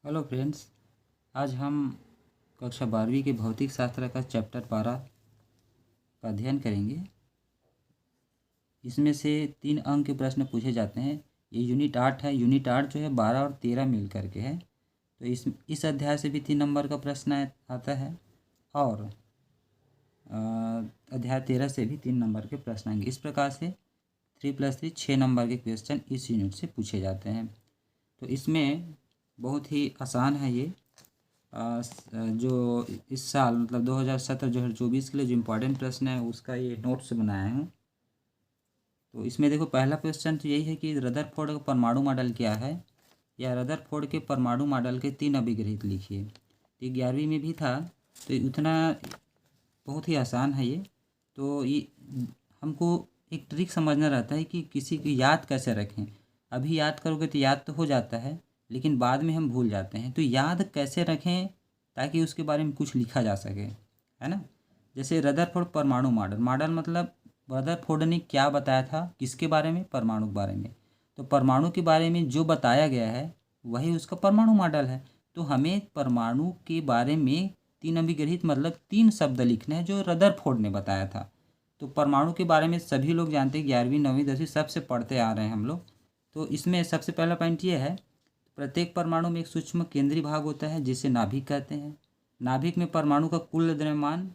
Hello friends. आज हम कक्षा 12वीं के भौतिक शास्त्र का चैप्टर 12 का अध्ययन करेंगे। इसमें से 3 अंक के प्रश्न पूछे जाते हैं। ये यूनिट 8 है। यूनिट 8 जो है 12 और 13 मिल करके है। तो इस अध्याय से भी 3 नंबर का प्रश्न आता है और अध्याय 13 से भी 3 नंबर के प्रश्न आएंगे। इस प्रकार से 3+3 6 नंबर के क्वेश्चन इस यूनिट से पूछे जाते हैं। तो इसमें बहुत ही आसान है ये। जो इस साल मतलब 2017-2024 के लिए जो इम्पोर्टेंट प्रश्न है उसका ये नोट्स बनाया हूँ। तो इसमें देखो, पहला क्वेश्चन तो यही है कि रदरफोर्ड का परमाणु मॉडल क्या है, या रदरफोर्ड के परमाणु मॉडल के 3 अभिग्रहित लिखिए। तो 11वीं में भी था, तो उतना बहुत ही आसान है ये। तो ये हमको एक ट्रिक समझना रहता है कि किसी की याद कैसे रखें। अभी याद करोगे तो याद तो हो जाता है, लेकिन बाद में हम भूल जाते हैं। तो याद कैसे रखें ताकि उसके बारे में कुछ लिखा जा सके, है ना। जैसे रदरफोर्ड परमाणु मॉडल, मॉडल मतलब रदरफोर्ड ने क्या बताया था, किसके बारे में, परमाणु के बारे में। तो परमाणु के बारे में जो बताया गया है वही उसका परमाणु मॉडल है। तो हमें परमाणु के बारे में 3 अभिग्रहित मतलब 3 शब्द लिखने हैं जो रदरफोर्ड ने बताया था। तो परमाणु के बारे में सभी लोग जानते हैं, 11वीं 9वीं 10वीं सबसे पढ़ते आ रहे हैं हम लोग। तो इसमें सबसे पहला पॉइंट ये है, प्रत्येक परमाणु में एक सूक्ष्म केंद्रीय भाग होता है जिसे नाभिक कहते हैं। नाभिक में परमाणु का कुल द्रव्यमान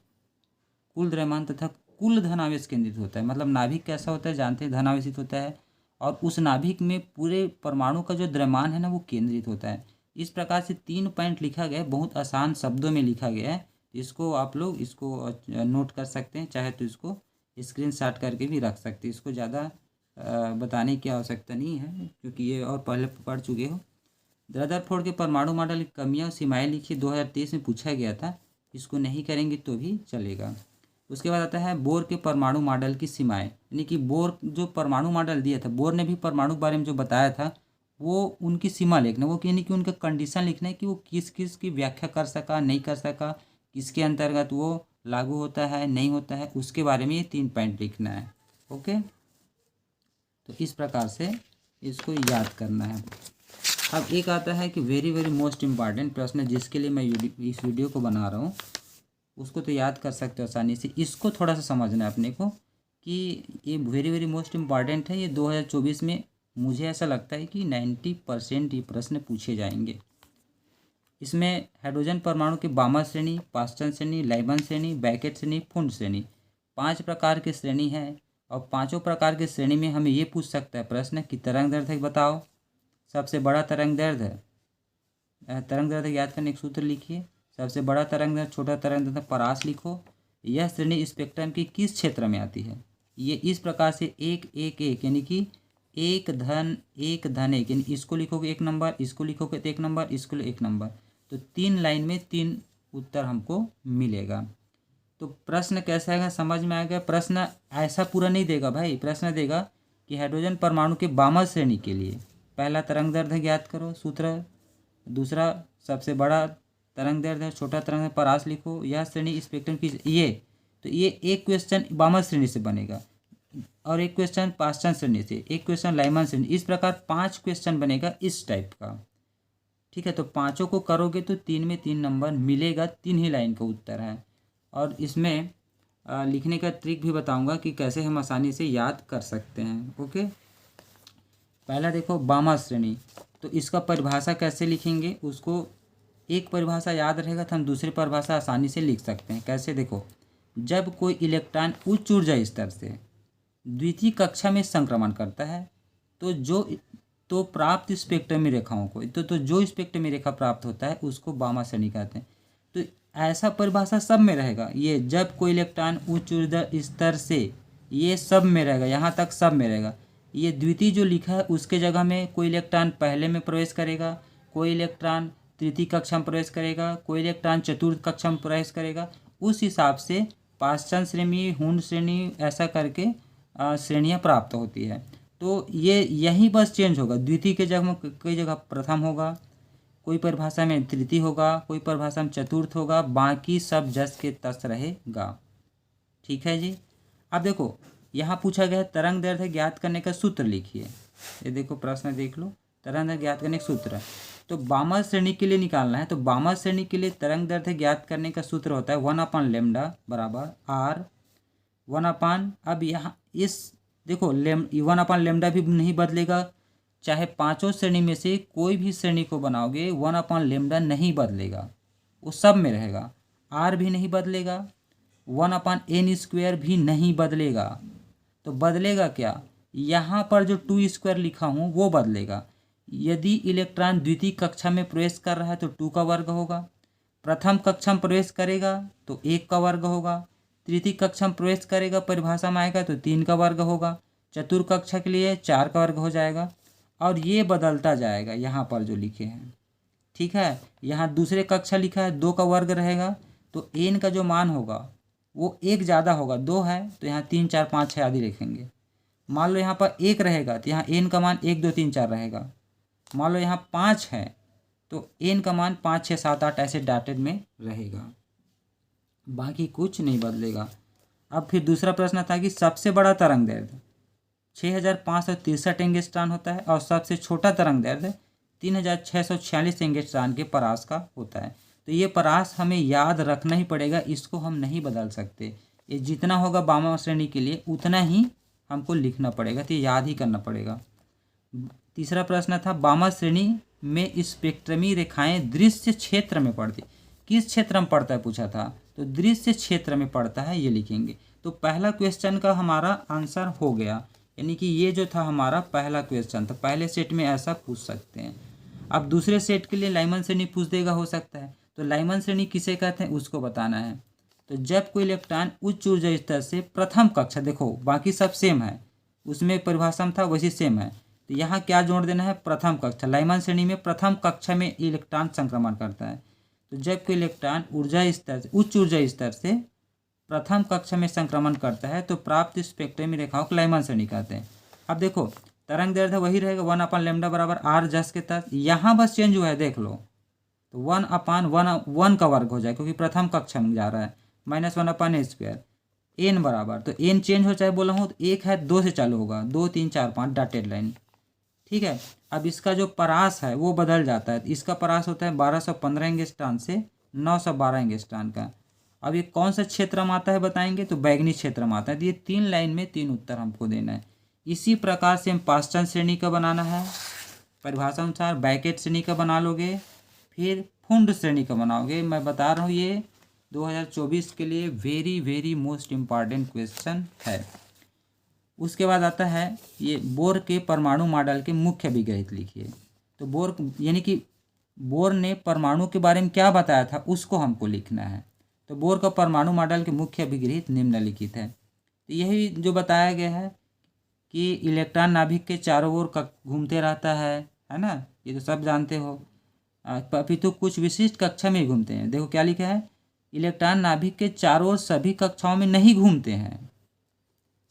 तथा कुल धनावेश केंद्रित होता है। मतलब नाभिक कैसा होता है जानते हैं, धनावेशित होता है, और उस नाभिक में पूरे परमाणु का जो द्रव्यमान है ना वो केंद्रित होता है। इस प्रकार से 3 पॉइंट लिखा गया है, बहुत आसान शब्दों में लिखा गया है। इसको आप लोग इसको नोट कर सकते हैं, चाहे तो इसको स्क्रीनशॉट करके भी रख सकते हैं। इसको ज़्यादा बताने की आवश्यकता नहीं है क्योंकि ये और पहले पढ़ चुके हो। रदरफोर्ड के परमाणु मॉडल की कमियां और सीमाएं लिखिए, 2023 में पूछा गया था। इसको नहीं करेंगे तो भी चलेगा। उसके बाद आता है बोर के परमाणु मॉडल की सीमाएं, यानी कि बोर जो परमाणु मॉडल दिया था, बोर ने भी परमाणु के बारे में जो बताया था वो उनकी सीमा लिखना, वो यानी कि उनका कंडीशन लिखना है कि वो किस किस की व्याख्या कर सका, नहीं कर सका, किसके अंतर्गत वो लागू होता है, नहीं होता है, उसके बारे में ये 3 पॉइंट लिखना है। ओके, तो इस प्रकार से इसको याद करना है। अब एक आता है कि वेरी वेरी मोस्ट इम्पॉर्टेंट प्रश्न, जिसके लिए मैं इस वीडियो को बना रहा हूँ। उसको तो याद कर सकते हो आसानी से, इसको थोड़ा सा समझना है अपने को कि ये वेरी वेरी मोस्ट इम्पॉर्टेंट है। ये 2024 में मुझे ऐसा लगता है कि 90% ये प्रश्न पूछे जाएंगे। इसमें हाइड्रोजन परमाणु की बामा श्रेणी, पास्टन श्रेणी, लाइबन श्रेणी, बैकेट श्रेणी, फुंड श्रेणी, 5 प्रकार की श्रेणी है। और 5 प्रकार की श्रेणी में हमें ये पूछ सकता है प्रश्न कि तरंग दैर्ध्य बताओ। सबसे बड़ा तरंग दैर्ध्य, तरंग दैर्ध्य याद करने एक सूत्र लिखिए। सबसे बड़ा तरंग दैर्ध्य, छोटा तरंग दैर्ध्य, परास लिखो। यह श्रेणी स्पेक्ट्रम की किस क्षेत्र में आती है। ये इस प्रकार से एक एक एक यानी कि एक धन एक धन एक, यानी इसको लिखोगे 1 नंबर, इसको लिखोगे तो 1 नंबर, इसको 1 नंबर। तो 3 लाइन में 3 उत्तर हमको मिलेगा। तो प्रश्न कैसा आएगा समझ में आएगा। प्रश्न ऐसा पूरा नहीं देगा भाई, प्रश्न देगा कि हाइड्रोजन परमाणु के बामा श्रेणी के लिए पहला तरंग दैर्ध्य ज्ञात करो, सूत्र। दूसरा सबसे बड़ा तरंग दैर्ध्य, छोटा तरंग दैर्ध्य, परास लिखो। यह श्रेणी स्पेक्ट्रम की, ये तो ये एक क्वेश्चन बामा श्रेणी से बनेगा, और एक क्वेश्चन पास्टन श्रेणी से, एक क्वेश्चन लाइमन श्रेणी। इस प्रकार 5 क्वेश्चन बनेगा इस टाइप का। ठीक है, तो 5 को करोगे तो 3 में 3 नंबर मिलेगा, 3 ही लाइन का उत्तर है। और इसमें लिखने का ट्रिक भी बताऊंगा कि कैसे हम आसानी से याद कर सकते हैं। ओके, पहला देखो बामा श्रेणी, तो इसका परिभाषा कैसे लिखेंगे, उसको एक परिभाषा याद रहेगा तो हम दूसरी परिभाषा आसानी से लिख सकते हैं। कैसे देखो, जब कोई इलेक्ट्रॉन उच्च ऊर्जा स्तर से द्वितीय कक्षा में संक्रमण करता है तो प्राप्त स्पेक्ट्रमी रेखाओं को तो जो स्पेक्ट्रमी रेखा प्राप्त होता है उसको बामा श्रेणी कहते हैं। तो ऐसा परिभाषा सब में रहेगा, ये जब कोई इलेक्ट्रॉन उच्च ऊर्जा स्तर से, ये सब में रहेगा, यहाँ तक सब में रहेगा। ये द्वितीय जो लिखा है उसके जगह में कोई इलेक्ट्रॉन पहले में प्रवेश करेगा, कोई इलेक्ट्रॉन तृतीय कक्षा में प्रवेश करेगा, कोई इलेक्ट्रॉन चतुर्थ कक्षा में प्रवेश करेगा। उस हिसाब से पाश्चन श्रेणी, हुंड श्रेणी, ऐसा करके श्रेणियाँ प्राप्त होती है। तो ये यही बस चेंज होगा, द्वितीय के जगह में कई जगह प्रथम होगा, कोई परिभाषा में तृतीय होगा, कोई परिभाषा में चतुर्थ होगा, बाकी सब जस के तस रहेगा। ठीक है जी। अब देखो यहाँ पूछा गया है तरंग दैर्ध्य ज्ञात करने का सूत्र लिखिए। ये देखो प्रश्न देख लो, तरंग दैर्ध्य ज्ञात करने का सूत्र। तो बामर श्रेणी के लिए निकालना है। तो बामर श्रेणी के लिए तरंग दैर्ध्य ज्ञात करने का सूत्र होता है 1/λ बराबर आर 1/, अब यहाँ इस देखो 1/λ भी नहीं बदलेगा, चाहे पांचों श्रेणी में से कोई भी श्रेणी को बनाओगे 1/λ नहीं बदलेगा, वो सब में रहेगा। आर भी नहीं बदलेगा, 1/n² भी नहीं बदलेगा। तो बदलेगा क्या, यहाँ पर जो 2² लिखा हूँ वो बदलेगा। यदि इलेक्ट्रॉन द्वितीय कक्षा में प्रवेश कर रहा है तो 2 का वर्ग होगा, प्रथम कक्षा में प्रवेश करेगा तो 1 का वर्ग होगा, तृतीय कक्षा में प्रवेश करेगा परिभाषा में आएगा तो 3 का वर्ग होगा, चतुर्थ कक्षा के लिए 4 का वर्ग हो जाएगा, और ये बदलता जाएगा यहाँ पर जो लिखे हैं। ठीक है, यहाँ दूसरे कक्षा लिखा है 2 का वर्ग रहेगा, तो n का जो मान होगा वो 1 ज़्यादा होगा, 2 है तो यहाँ 3 4 5 6 आदि लिखेंगे। मान लो यहाँ पर 1 रहेगा तो यहाँ n का मान 1 2 3 4 रहेगा। मान लो यहाँ 5 है तो n का मान 5 6 7 8 ऐसे डाटेड में रहेगा, बाकी कुछ नहीं बदलेगा। अब फिर दूसरा प्रश्न था कि सबसे बड़ा तरंग दैर्ध्य 6563 एंगस्ट्रॉन होता है और सबसे छोटा तरंग दैर्ध्य 3646 एंगस्ट्रॉन के परास का होता है। तो ये परास हमें याद रखना ही पड़ेगा, इसको हम नहीं बदल सकते। ये जितना होगा बामर श्रेणी के लिए उतना ही हमको लिखना पड़ेगा, तो याद ही करना पड़ेगा। तीसरा प्रश्न था बामर श्रेणी में स्पेक्ट्रमी रेखाएं दृश्य क्षेत्र में पड़ती, किस क्षेत्र में पड़ता है पूछा था, तो दृश्य क्षेत्र में पड़ता है, ये लिखेंगे। तो पहला क्वेश्चन का हमारा आंसर हो गया, यानी कि ये जो था हमारा पहला क्वेश्चन था। पहले सेट में ऐसा पूछ सकते हैं। अब दूसरे सेट के लिए लाइमन श्रेणी पूछ देगा, हो सकता है। तो लाइमन श्रेणी किसे कहते हैं उसको बताना है। तो जब कोई इलेक्ट्रॉन उच्च ऊर्जा स्तर से प्रथम कक्षा, देखो बाकी सब सेम है, उसमें परिभाषा में था वैसी सेम है, तो यहाँ क्या जोड़ देना है, प्रथम कक्षा। लाइमन श्रेणी में प्रथम कक्षा में इलेक्ट्रॉन संक्रमण करता है। तो जब कोई इलेक्ट्रॉन ऊर्जा स्तर से उच्च ऊर्जा स्तर से प्रथम कक्षा में संक्रमण करता है तो प्राप्त स्पेक्ट्रमी रेखाओं को लाइमन श्रेणी कहते हैं। अब देखो तरंग दैर्ध्य वही रहेगा 1/λ बराबर आर जस के तहत, यहाँ बस चेंज हुआ है, देख लो। तो 1/1 का वर्ग हो जाए क्योंकि प्रथम कक्षा में जा रहा है, -1/n²। n बराबर, तो n चेंज हो चाहे बोला हूँ तो 1 है 2 से चालू होगा, 2 3 4 5 डॉटेड लाइन। ठीक है, अब इसका जो परास है वो बदल जाता है। इसका परास होता है 1215 एंगस्ट्रॉन से 912 एंगस्ट्रॉन का। अब ये कौन सा क्षेत्र में आता है बताएंगे, तो बैगनी क्षेत्र में आता है। तो ये 3 लाइन में 3 उत्तर हमको देना है। इसी प्रकार से हम पास्टन श्रेणी का बनाना है, परिभाषा अनुसार बैकेट श्रेणी का बना लोगे, फिर फुंड श्रेणी का बनाओगे। मैं बता रहा हूँ ये 2024 के लिए very very most important question है। उसके बाद आता है ये बोर के परमाणु मॉडल के मुख्य अभिग्रहित लिखिए। तो बोर यानी कि बोर ने परमाणु के बारे में क्या बताया था उसको हमको लिखना है। तो बोर का परमाणु मॉडल के मुख्य अभिग्रहित निम्नलिखित है। तो यही जो बताया गया है कि इलेक्ट्रॉन नाभिक के चारों ओर घूमते रहता है ना, ये तो सब जानते हो। अपितु कुछ विशिष्ट कक्षा में घूमते हैं। देखो क्या लिखा है, इलेक्ट्रॉन नाभिक के चारों ओर सभी कक्षाओं में नहीं घूमते हैं,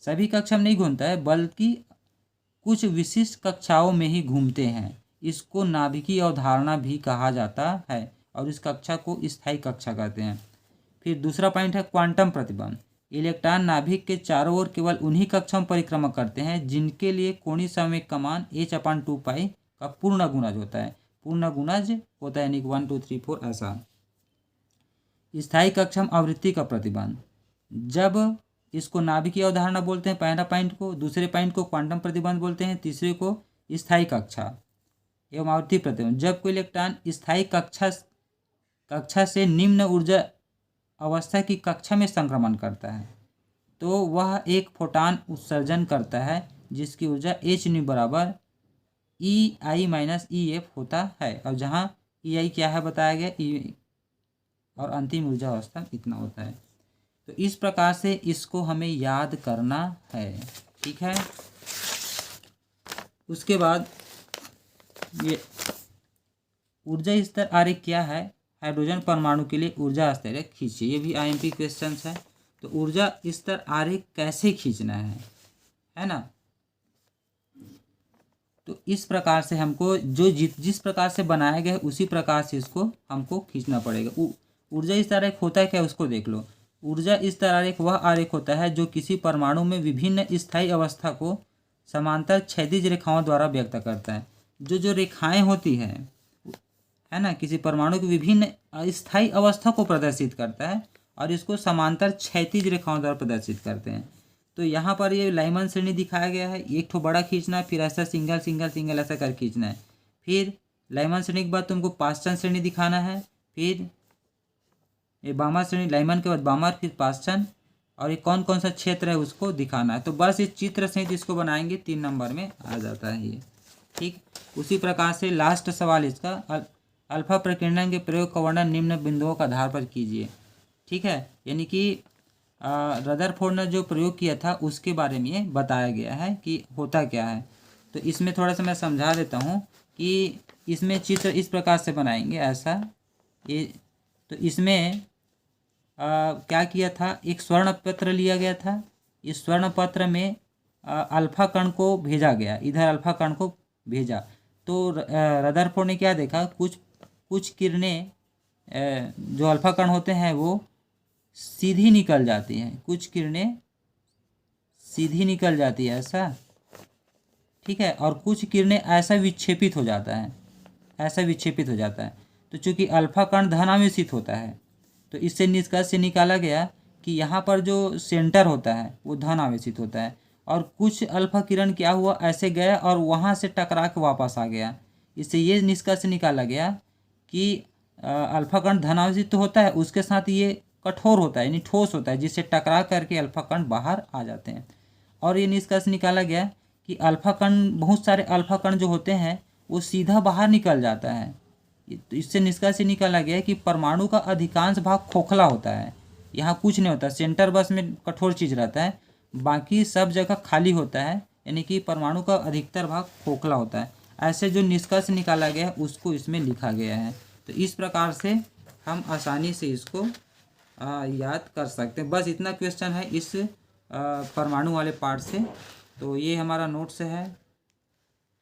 सभी कक्षा में नहीं घूमता है, बल्कि कुछ विशिष्ट कक्षाओं में ही घूमते हैं। इसको नाभिकीय अवधारणा भी कहा जाता है और इस कक्षा को स्थायी कक्षा कहते हैं। फिर दूसरा पॉइंट है क्वांटम प्रतिबंध। इलेक्ट्रॉन नाभिक के चारों ओर केवल उन्हीं कक्षाओं में परिक्रमा करते हैं जिनके लिए कोणीय संवेग का मान h/2π का पूर्ण गुणज होता है। पूर्ण गुणज होता है यानी 1 2 3 4 ऐसा। स्थायी कक्षा में आवृत्ति का प्रतिबंध, जब इसको नाभिकीय अवधारणा बोलते हैं पहला पॉइंट को, दूसरे पॉइंट को क्वांटम प्रतिबंध बोलते हैं, तीसरे को स्थायी कक्षा एवं आवृत्ति प्रतिबंध। जब कोई इलेक्ट्रॉन स्थायी कक्षा से निम्न ऊर्जा अवस्था की कक्षा में संक्रमण करता है तो वह एक फोटॉन उत्सर्जन करता है जिसकी ऊर्जा h बराबर EI-EF होता है। और जहाँ EI क्या है बताया गया, E और अंतिम ऊर्जा अवस्था इतना होता है। तो इस प्रकार से इसको हमें याद करना है। ठीक है, उसके बाद ये ऊर्जा स्तर आरेख क्या है, हाइड्रोजन परमाणु के लिए ऊर्जा स्तर खींचिए। ये भी IMP क्वेश्चन है। तो ऊर्जा स्तर आरेख कैसे खींचना है ना। तो इस प्रकार से हमको जो जिस प्रकार से बनाया गया है उसी प्रकार से इसको हमको खींचना पड़ेगा। ऊर्जा स्तर आरेख होता है क्या उसको देख लो। ऊर्जा स्तर आरेख वह आरेख होता है जो किसी परमाणु में विभिन्न स्थायी अवस्था को समांतर क्षैतिज रेखाओं द्वारा व्यक्त करता है। जो रेखाएं होती हैं है ना, किसी परमाणु की विभिन्न अस्थायी अवस्था को प्रदर्शित करता है और इसको समांतर क्षैतिज रेखाओं द्वारा प्रदर्शित करते हैं। तो यहाँ पर ये लाइमन श्रेणी दिखाया गया है, एक ठो बड़ा खींचना है, फिर ऐसा सिंगल सिंगल सिंगल ऐसा कर खींचना है। फिर लाइमन श्रेणी के बाद तुमको पास्चन श्रेणी दिखाना है, फिर ये बामर श्रेणी, लाइमन के बाद बामर, फिर पास्चन, और ये कौन कौन सा क्षेत्र है उसको दिखाना है। तो बस इस चित्र सहित इसको बनाएंगे, 3 नंबर में आ जाता है ये। ठीक, उसी प्रकार से लास्ट सवाल इसका, अल्फा प्रकीर्णन के प्रयोग का वर्णन निम्न बिंदुओं के आधार पर कीजिए। ठीक है, यानी कि रदरफोर्ड ने जो प्रयोग किया था उसके बारे में बताया गया है कि होता क्या है। तो इसमें थोड़ा सा मैं समझा देता हूँ कि इसमें चित्र इस प्रकार से बनाएंगे ऐसा ये। तो इसमें क्या किया था, एक स्वर्ण पत्र लिया गया था, इस स्वर्ण पत्र में अल्फा कण को भेजा गया, इधर अल्फा कण को भेजा। तो रदरफोर्ड ने क्या देखा, कुछ किरणें जो अल्फा कण होते हैं वो सीधी निकल जाती हैं, कुछ किरणें सीधी निकल जाती है ऐसा। ठीक है, और कुछ किरणें ऐसा विक्षेपित हो जाता है, ऐसा विक्षेपित हो जाता है। तो चूंकि अल्फा कण धनावेशित होता है तो इससे निष्कर्ष से निकाला गया कि यहाँ पर जो सेंटर होता है वो धन आवेशित होता है, और कुछ अल्फा किरण क्या हुआ, ऐसे गया और वहाँ से टकरा के वापस आ गया। इससे ये निष्कर्ष निकाला गया कि अल्फा कण धनावेशित तो होता है, उसके साथ ये कठोर होता है यानी ठोस होता है, जिससे टकरा करके अल्फा कण बाहर आ जाते हैं। और ये निष्कर्ष निकाला गया कि अल्फा कण, बहुत सारे अल्फा कण जो होते हैं वो सीधा बाहर निकल जाता है। तो इससे निष्कर्ष से निकाला गया कि परमाणु का अधिकांश भाग खोखला होता है, यहाँ कुछ नहीं होता, सेंटर बस में कठोर चीज़ रहता है, बाकी सब जगह खाली होता है, यानी कि परमाणु का अधिकतर भाग खोखला होता है। ऐसे जो निष्कर्ष निकाला गया है उसको इसमें लिखा गया है। तो इस प्रकार से हम आसानी से इसको याद कर सकते हैं। बस इतना क्वेश्चन है इस परमाणु वाले पार्ट से। तो ये हमारा नोट्स है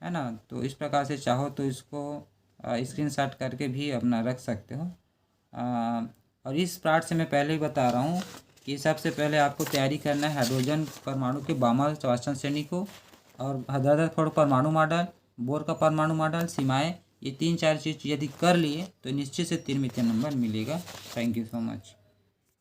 ना। तो इस प्रकार से चाहो तो इसको स्क्रीनशॉट करके भी अपना रख सकते हो। और इस पार्ट से मैं पहले ही बता रहा हूँ कि सबसे पहले आपको तैयारी करना है हाइड्रोजन परमाणु के बामर पास्चन श्रेणी को, और रदरफोर्ड परमाणु मॉडल, बोर का परमाणु मॉडल, सीमाएँ, ये 3-4 चीज़ यदि कर लिए तो निश्चित से 3 में 3 नंबर मिलेगा। Thank you so much.